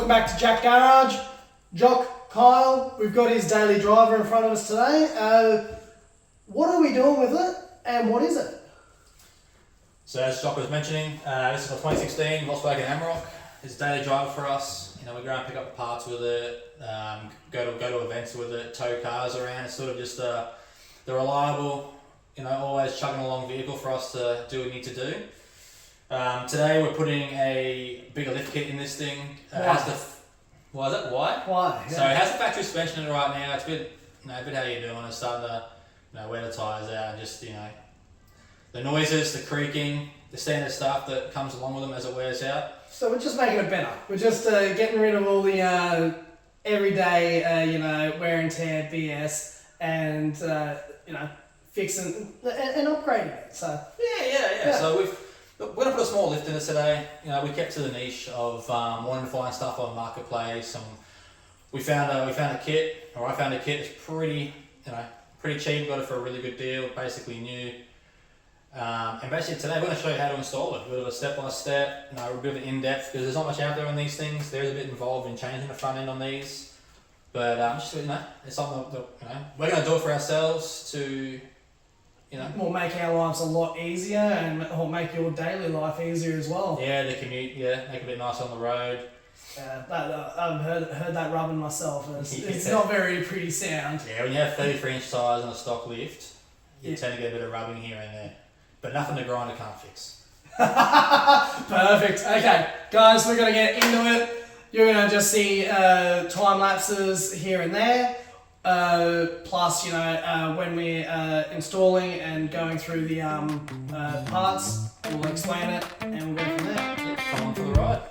welcome back to Jack Garage. Jock, Kyle, we've got his daily driver in front of us today. What are we doing with it and what is it? So as Jock was mentioning, this is a 2016 Volkswagen Amarok. It's a daily driver for us. You know, we go and pick up parts with it, go to events with it, tow cars around. It's sort of just the reliable, you know, always chugging along vehicle for us to do what we need to do. Today we're putting a bigger lift kit in this thing. Why? Why? Yeah. So it has the factory suspension in it right now. It's a bit, a bit how you doing. It's starting to, wear the tyres out and just, the noises, the creaking, the standard stuff that comes along with them as it wears out. So we're just making it better. We're just getting rid of all the everyday, wear and tear BS and, fixing and upgrading it. So Yeah. So we're going to put a small lift in this today. We kept to the niche of wanting to find stuff on Marketplace, and we found a kit, or I found a kit that's pretty cheap. Got it for a really good deal, basically new. And basically today we're going to show you how to install it. A bit of a step-by-step, a bit of an in-depth, because there's not much out there on these things. There's a bit involved in changing the front end on these, but just it's something that we're going to do it for ourselves to. Will make our lives a lot easier and will make your daily life easier as well. Yeah, the commute, make it a bit nicer on the road. I've heard that rubbing myself. It's not very pretty sound. Yeah, when you have 33-inch tyres on a stock lift, you tend to get a bit of rubbing here and there. But nothing the grinder can't fix. Perfect. Okay, guys, we're going to get into it. You're going to just see time lapses here and there. Plus, when we're installing and going through the parts, we'll explain it and we'll go from there. Come on for the ride.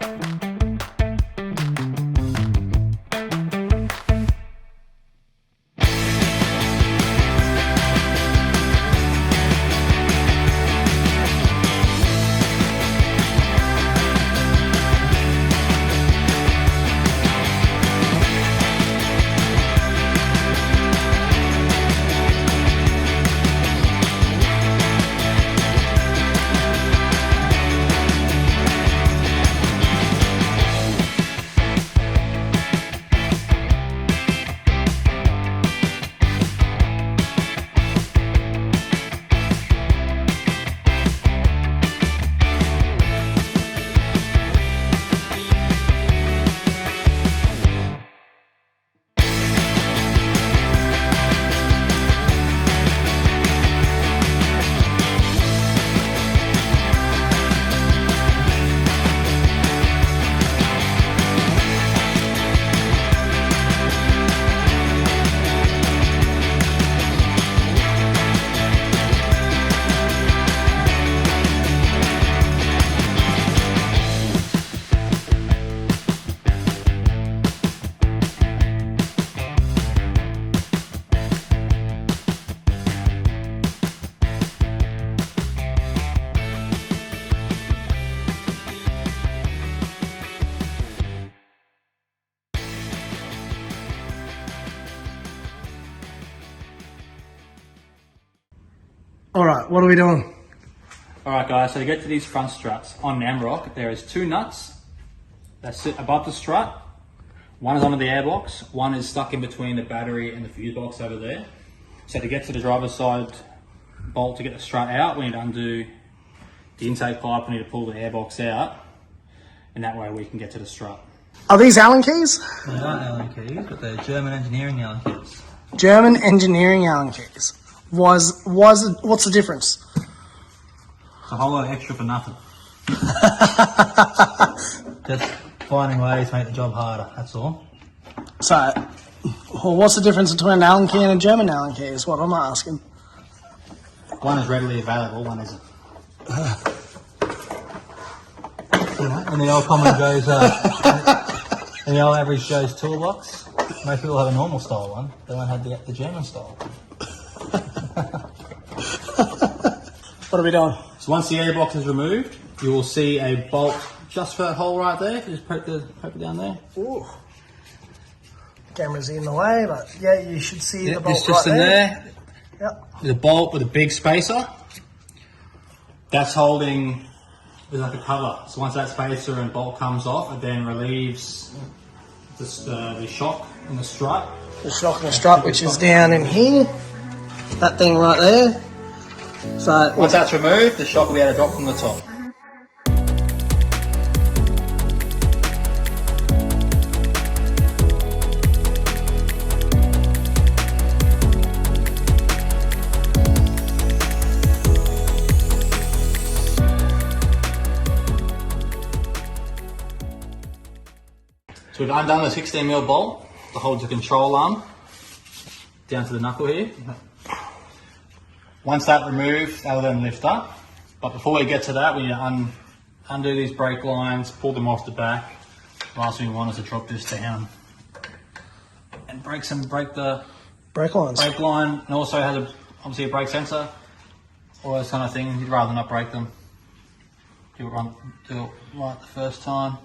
Alright, what are we doing? Alright guys, so to get to these front struts on an Amarok, there is two nuts that sit above the strut. One is under the airbox, one is stuck in between the battery and the fuse box over there. So to get to the driver's side bolt to get the strut out, we need to undo the intake pipe, we need to pull the airbox out, and that way we can get to the strut. Are these Allen keys? They aren't Allen keys, but they're German engineering Allen keys. German engineering Allen keys. What's the difference? It's a whole lot extra for nothing. Just finding ways to make the job harder, that's all. So, what's the difference between an Allen key and a German Allen key is what I'm asking. One is readily available, one isn't. In the old common Joe's, in the old average Joe's toolbox, most people have a normal style one, they won't have the German style. What are we doing? So once the airbox is removed, you will see a bolt just for that hole right there. Just poke it down there. Ooh. Camera's in the way, but yeah, you should see the bolt it's just right in there. Yep. There's a bolt with a big spacer. That's holding, there's like a cover. So once that spacer and bolt comes off, it then relieves the shock and the strut. The shock and the strut, which is down in here. That thing right there. So Once that's removed, the shock will be able to drop from the top. So we've undone the 16mm bolt to hold the control arm down to the knuckle here. Once that removed, that will then lift up. But before we get to that, we need to undo these brake lines, pull them off the back. Last thing we want is to drop this down and break the brake lines. brake line, and also has obviously a brake sensor, all those kind of things. You'd rather not break them. Do it right the first time.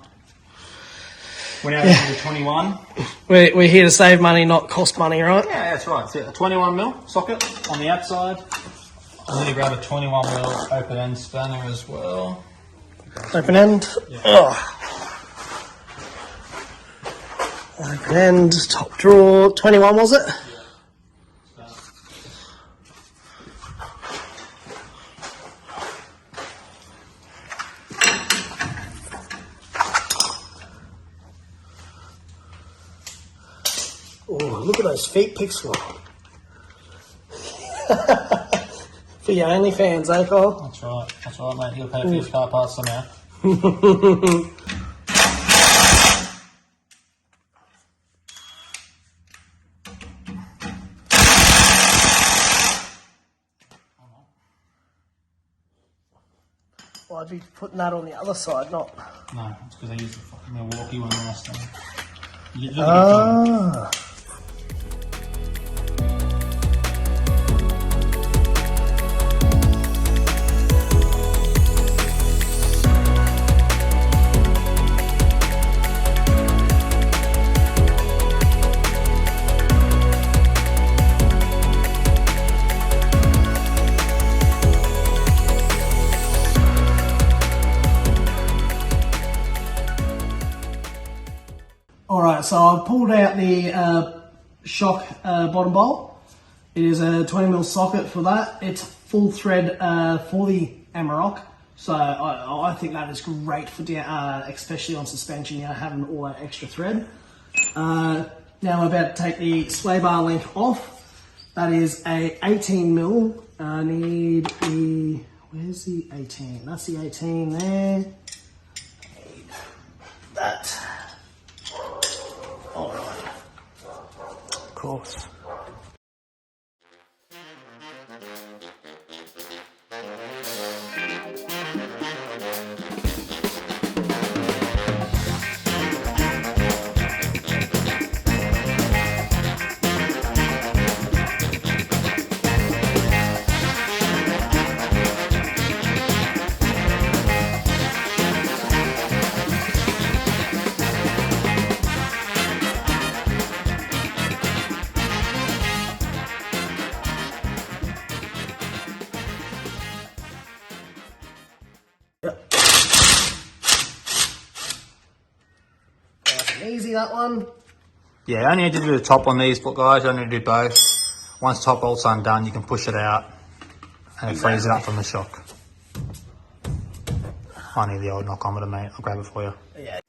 We're now into the 21. We're here to save money, not cost money, right? Yeah, that's right. So a 21mm socket on the outside. I'm going to grab a 21mm open end spanner as well. Open end. Yeah. Open end, top drawer. 21 was it? Oh, look at those feet pixel. For your OnlyFans, eh, Kyle? That's right, mate. You'll pay for your car parts somehow. Well, I'd be putting that on the other side, not. No, it's because I used the fucking Milwaukee one last time. Ah. Alright, so I've pulled out the shock bottom bolt. It is a 20mm socket for that. It's full thread for the Amarok. So I think that is great for especially on suspension, you know, having all that extra thread. Now I'm about to take the sway bar link off. That is a 18mm. I need the, where's the 18? That's the 18 there. Need that. All right. Of course. Easy, that one. Yeah, I only need to do the top on these, but guys, I only need to do both. Once top bolt's undone, you can push it out and it frees it up from the shock. I need the old knockometer, mate. I'll grab it for you. Yeah.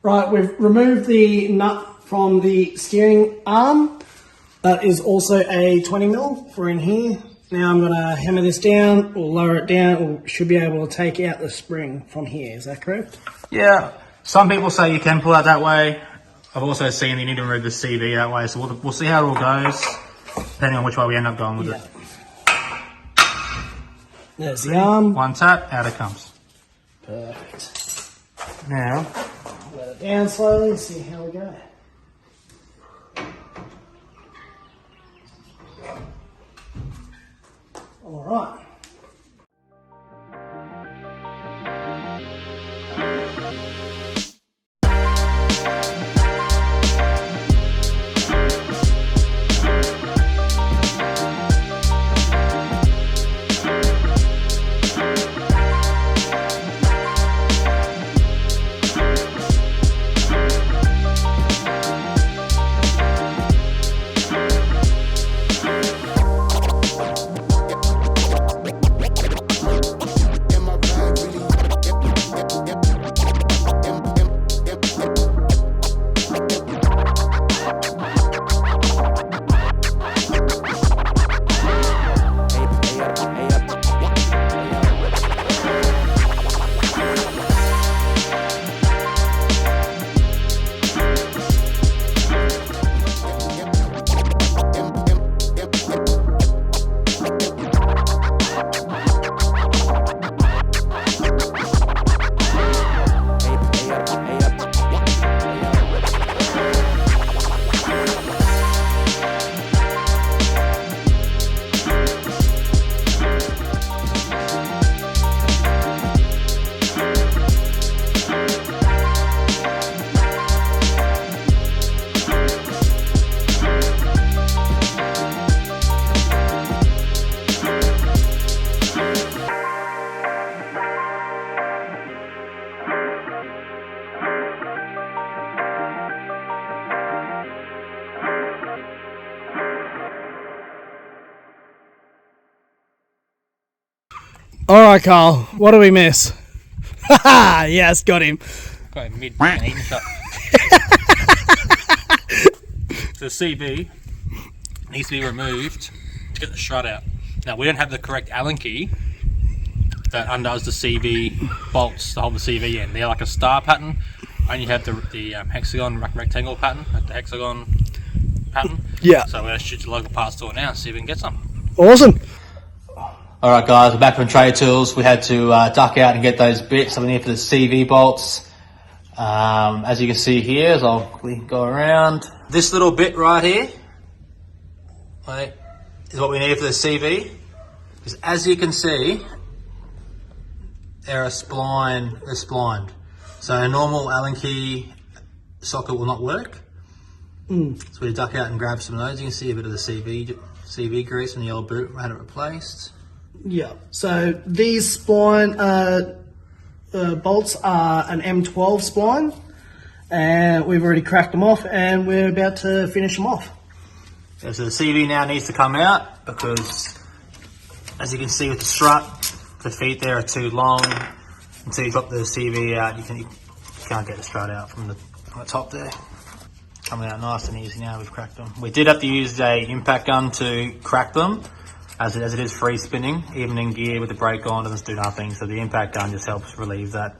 Right, we've removed the nut from the steering arm. That is also a 20mm for in here. Now I'm going to hammer this down or lower it down, or should be able to take out the spring from here. Is that correct? Yeah, some people say you can pull out that way. I've also seen you need to remove the CV that way, so we'll see how it all goes, depending on which way we end up going with it. There's the arm. One tap, out it comes. Perfect. Now, Let it down slowly, see how we go. All right. All right, Carl. What do we miss? Haha, yes, got him. Got him mid eating shot. The CV needs to be removed to get the strut out. Now, we don't have the correct Allen key that undoes the CV bolts to hold the CV in. They're like a star pattern. Only have the hexagon rectangle pattern, like the hexagon pattern. Yeah. So we're going to shoot to the local parts store now and see if we can get some. Awesome. Alright guys, we're back from Trade Tools. We had to duck out and get those bits that we need for the CV bolts. As you can see here, as I'll quickly go around, this little bit right here, right, is what we need for the CV. Because as you can see, they're splined. So a normal Allen key socket will not work. So we duck out and grab some of those. You can see a bit of the CV grease in the old boot. I had it replaced. Yeah. So these spline bolts are an M12 spline, and we've already cracked them off, and we're about to finish them off. Yeah, so the CV now needs to come out because, as you can see with the strut, the feet there are too long. Until you drop the CV out, you can't get the strut out from the top there. Coming out nice and easy now, we've cracked them. We did have to use a impact gun to crack them, as it is free spinning. Even in gear with the brake on, doesn't do nothing, so the impact gun just helps relieve that.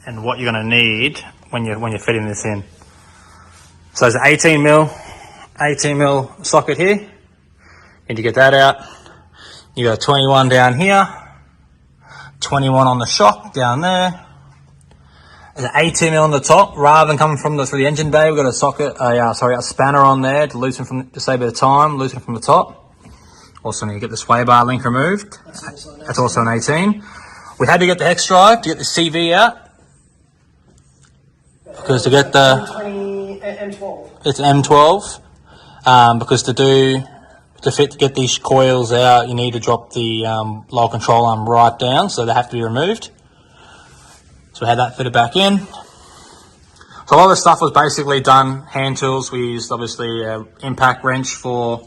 And what you're going to need when you're fitting this in. So there's an 18 mil socket here. Need to get that out. You got 21 down here, 21 on the shock down there. There's an 18 mil on the top. Rather than coming from through the engine bay, we've got a spanner on there to loosen to save a bit of time, loosen from the top. Also need to get the sway bar link removed. That's also an 18. We had to get the hex drive to get the CV out. Because to get the M12. It's an M12. Because to get these coils out, you need to drop the lower control arm right down, so they have to be removed. So we had that fitted back in. So a lot of the stuff was basically done hand tools. We used obviously impact wrench for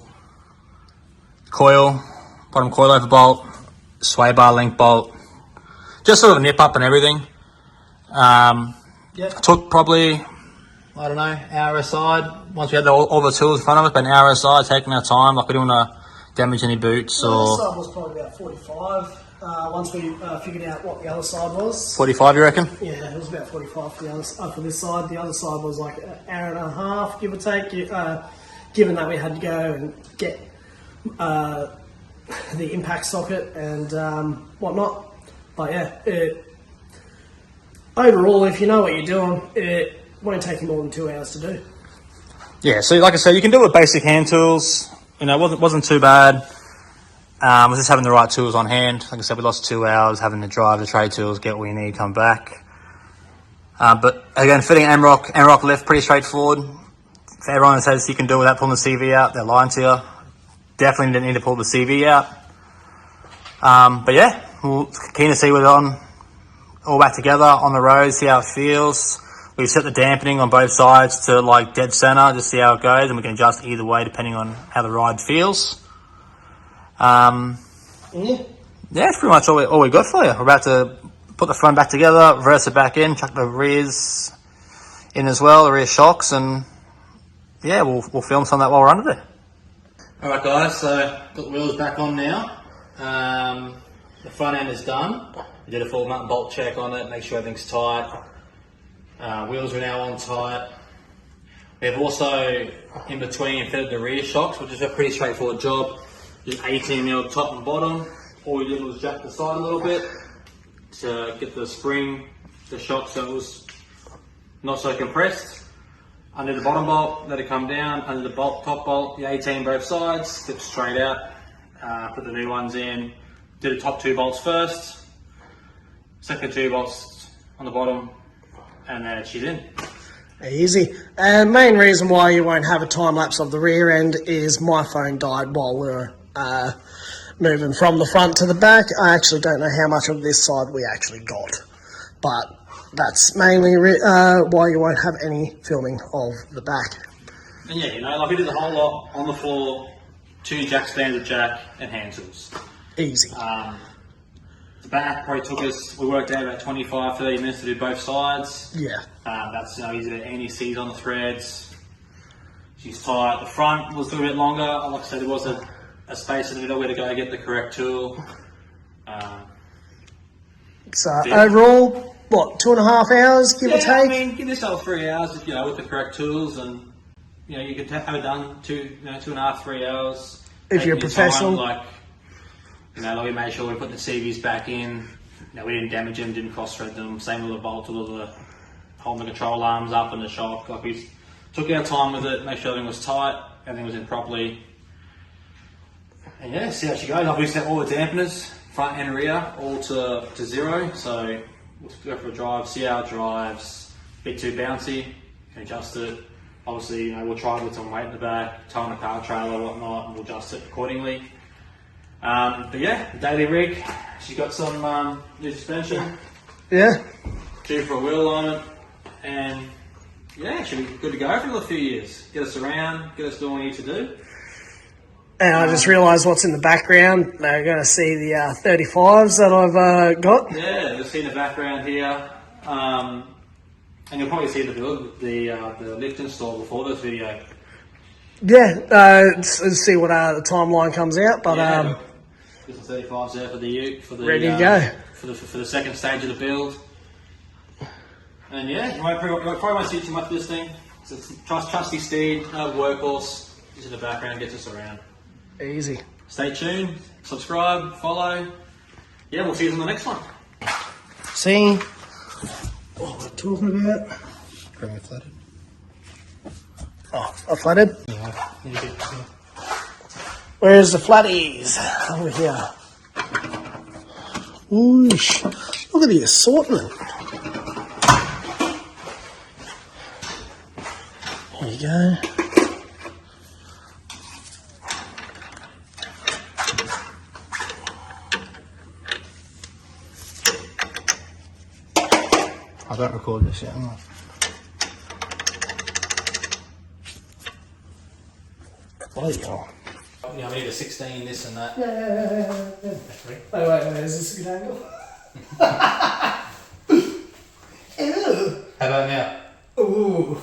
coil, bottom coilover bolt, sway bar link bolt, just sort of nip up and everything. Took probably, I don't know, hour aside. Once we had all the tools in front of us, but an hour aside, taking our time, like we didn't want to damage any boots The or... side was probably about 45. Once we figured out what the other side was. 45, you reckon? Yeah, it was about 45 for the other for this side. The other side was like an hour and a half, give or take. Given that we had to go and get the impact socket and whatnot. But yeah, overall, if you know what you're doing, it won't take you more than 2 hours to do. Yeah, so like I said, you can do it with basic hand tools. You know, it wasn't too bad. Was just having the right tools on hand. Like I said, we lost 2 hours having to drive the trade tools, get what you need, come back. But again, fitting Amarok lift, pretty straightforward. For everyone that says you can do it without pulling the CV out, they're lying to you. Definitely didn't need to pull the CV out. But yeah, we're keen to see we're on all back together on the road, see how it feels. We've set the dampening on both sides to like dead center, just see how it goes, and we can adjust either way depending on how the ride feels. Yeah, it's pretty much all we got for you. We're about to put the front back together, reverse it back in, chuck the rears in as well, the rear shocks, and yeah, we'll film some of that while we're under there. Alright guys, so got the wheels back on now. The front end is done. We did a full nut and bolt check on it, make sure everything's tight. Wheels are now on tight. We have also in between fitted the rear shocks, which is a pretty straightforward job. Just 18mm top and bottom. All we did was jack the side a little bit to get the spring, the shock, so it was not so compressed. Under the bottom bolt, let it come down. Under the top bolt, the 18 both sides, clip straight out. Put the new ones in. Did the top 2 bolts first. Second 2 bolts on the bottom, and then she's in. Easy. And main reason why you won't have a time lapse of the rear end is my phone died while we were moving from the front to the back. I actually don't know how much of this side we actually got, but that's mainly why you won't have any filming of the back. And yeah, you know, like we did the whole lot on the floor, 2 jack stands, a jack, and hand tools. Easy. The back probably took us, we worked out about 25-30 minutes to do both sides. Yeah. That's easy to anti-seize on the threads. She's tight. The front was a little bit longer. Like I said, there was a space in the middle where to go get the correct tool. So overall, what, 2.5 hours, give or Yeah, I take? mean, give yourself 3 hours if, with the correct tools, and you could have it done 2.5, 3 hours. If you're a Taking your professional. time, like we made sure we put the CVs back in. We didn't damage them, didn't cross thread them. Same with the bolt, or the holding the control arms up and the shock. Like, we took our time with it, make sure everything was tight, everything was in properly. And yeah, see how she goes. Like, we set all the dampeners, front and rear, all to 0. So we'll go for a drive, see how it drives. A bit too bouncy, can adjust it. Obviously, we'll try it with some weight in the back, tie on a car trailer, whatnot, and we'll adjust it accordingly. But yeah, daily rig. She's got some new suspension. Yeah. Due for a wheel on it, and yeah, should be good to go for another few years. Get us around, get us doing what we need to do. And I just realised what's in the background. They're going to see the 35s that I've got. Yeah, you'll see in the background here, and you'll probably see the lift install before this video. Yeah, let's see what the timeline comes out. But Yeah, there's some 35s there for the Ute, for the ready to go for the second stage of the build. And yeah, you probably won't see too much of this thing. It's a trusty steed, workhorse. Just in the background, gets us around. Easy. Stay tuned, subscribe, follow. Yeah, we'll see you on the next one. See what we're talking about. Very flattered. Oh, I flooded. Yeah. Where's the flatties? Over here. Oosh. Look at the assortment. There you go. I don't record this yet, am I? Bloody hell. We need a 16, this and that. Yeah. Wait, is this a good angle? Ew. How about now? Ooh.